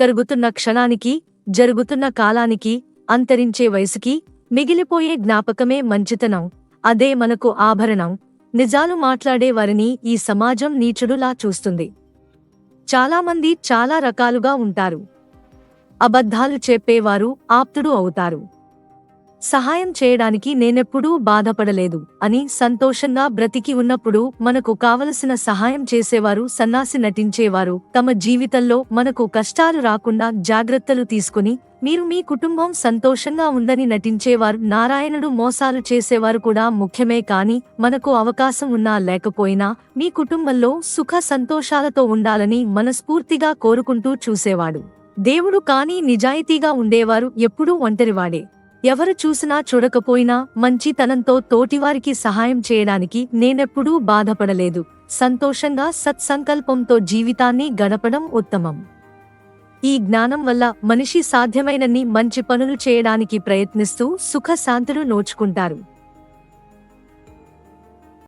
కరుగుతున్న క్షణానికి, జరుగుతున్న కాలానికి, అంతరించే వయసుకి మిగిలిపోయే జ్ఞాపకమే మంచితనం. అదే మనకు ఆభరణం. నిజాలు మాట్లాడే వారిని ఈ సమాజం నీచుడులా చూస్తుంది. చాలామంది చాలా రకాలుగా ఉంటారు. అబద్ధాలు చెప్పేవారు ఆప్తుడు అవుతారు. సహాయం చేయడానికి నేనెప్పుడూ బాధపడలేదు అని సంతోషంగా బ్రతికి ఉన్నప్పుడు మనకు కావలసిన సహాయం చేసేవారు సన్నాసి నటించేవారు. తమ జీవితంలో మనకు కష్టాలు రాకుండా జాగ్రత్తలు తీసుకుని మీరు మీ కుటుంబం సంతోషంగా ఉందని నటించేవారు. నారాయణుడు మోసాలు చేసేవారు కూడా ముఖ్యమే, కాని మనకు అవకాశం ఉన్నా లేకపోయినా మీ కుటుంబంలో సుఖ సంతోషాలతో ఉండాలని మనస్ఫూర్తిగా కోరుకుంటూ చూసేవాడు. దేవుడు కానీ నిజాయితీగా ఉండేవారు ఎప్పుడూ ఒంటరివాడే. ఎవరు చూసినా చూడకపోయినా మంచితనంతో తోటివారికి సహాయం చేయడానికి నేనెప్పుడూ బాధపడలేదు. సంతోషంగా సత్సంకల్పంతో జీవితాన్ని గడపడం ఉత్తమం. ఈ జ్ఞానం వల్ల మనిషి సాధ్యమైనన్ని మంచి పనులు చేయడానికి ప్రయత్నిస్తూ సుఖ శాంతులు నోచుకుంటారు.